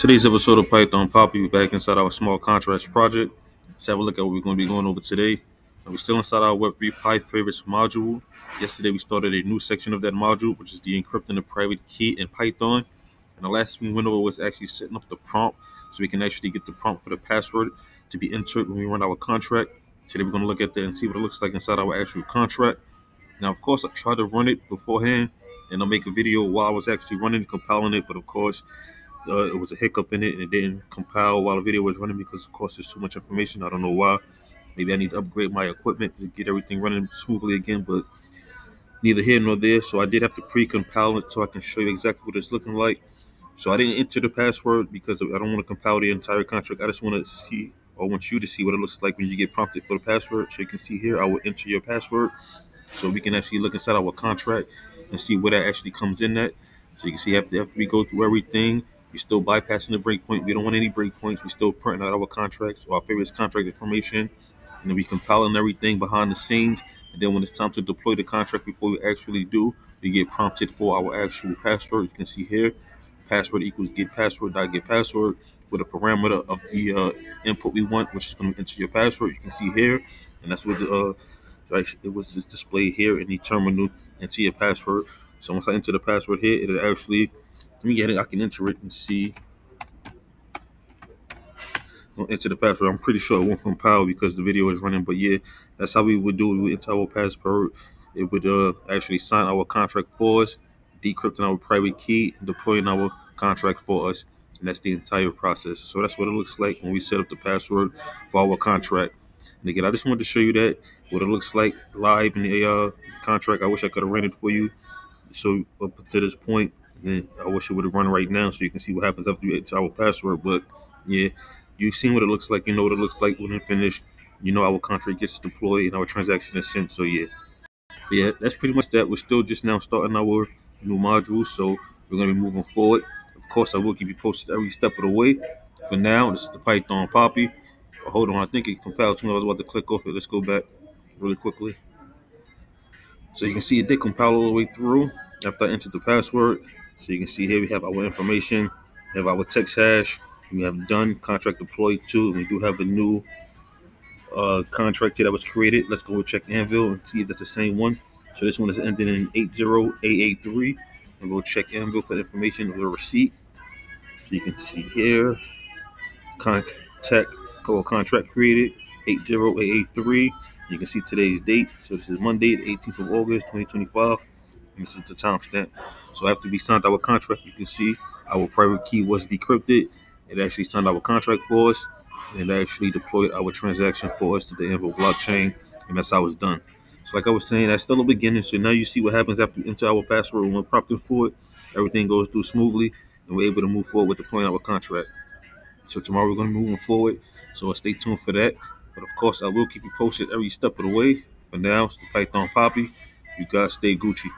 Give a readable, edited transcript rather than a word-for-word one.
Today's episode of Python Papi, we're back inside our small contracts project. Let's have a look at what we're going to be going over today. We're still inside our Web3Py favorites module. Yesterday we started a new section of that module, which is the encrypting the private key in Python. And the last thing we went over was actually setting up the prompt so we can actually get the prompt for the password to be entered when we run our contract. Today we're going to look at that and see what it looks like inside our actual contract. Now, of course, I tried to run it beforehand and I'll make a video while I was actually running, compiling it, but of course, it was a hiccup in it and it didn't compile while the video was running because, of course, there's too much information. I don't know why. Maybe I need to upgrade my equipment to get everything running smoothly again, but neither here nor there. So I did have to pre-compile it so I can show you exactly what it's looking like. So I didn't enter the password because I don't want to compile the entire contract. I just want to see or want you to see what it looks like when you get prompted for the password. So you can see here, I will enter your password so we can actually look inside our contract and see where that actually comes in at. So you can see after we go through everything, we're still bypassing the breakpoint. We don't want any breakpoints. We're still printing out our contracts or our favorite contract information. And then we compiling everything behind the scenes. And then when it's time to deploy the contract before we actually do, we get prompted for our actual password. You can see here, password equals get password dot get password with a parameter of the input we want, which is going to enter your password. You can see here, and that's what it was just displayed here in the terminal. Enter your password. So once I enter the password here, it'll actually let me get it. I can enter it and see. I'll enter the password. I'm pretty sure it won't compile because the video is running. But yeah, that's how we would do it. We would enter our password. It would actually sign our contract for us, decrypting our private key, and deploying our contract for us. And that's the entire process. So that's what it looks like when we set up the password for our contract. And again, I just wanted to show you that what it looks like live in the contract. I wish I could have ran it for you. So up to this point, and I wish it would have run right now so you can see what happens after you enter our password. But yeah, you've seen what it looks like. You know what it looks like when it's finished. You know our contract gets deployed and our transaction is sent. So yeah. But yeah, that's pretty much that. We're still just now starting our new module, so we're gonna be moving forward. Of course, I will keep you posted every step of the way. For now, this is the Python Papi. Hold on, I think it compiled to me. I was about to click off it. Let's go back really quickly. So you can see it did compile all the way through after I entered the password. So you can see here we have our information, we have our text hash, we have done contract deployed to, and we do have a new contract here that was created. Let's go check Anvil and see if that's the same one. So this one is ending in 80883. And we'll check Anvil for the information of the receipt. So you can see here, contract created 80883. You can see today's date. So this is Monday, the 18th of August, 2025. And this is the timestamp. So after we signed our contract, you can see our private key was decrypted. It actually signed our contract for us, and it actually deployed our transaction for us to the Anvil blockchain, and that's how it's done. So like I was saying, that's still the beginning. So now you see what happens after we enter our password when we're prompted for it. Everything goes through smoothly, and we're able to move forward with deploying our contract. So tomorrow we're going to be moving forward. So stay tuned for that. But of course, I will keep you posted every step of the way. For now, it's the Python Papi. You guys stay Gucci.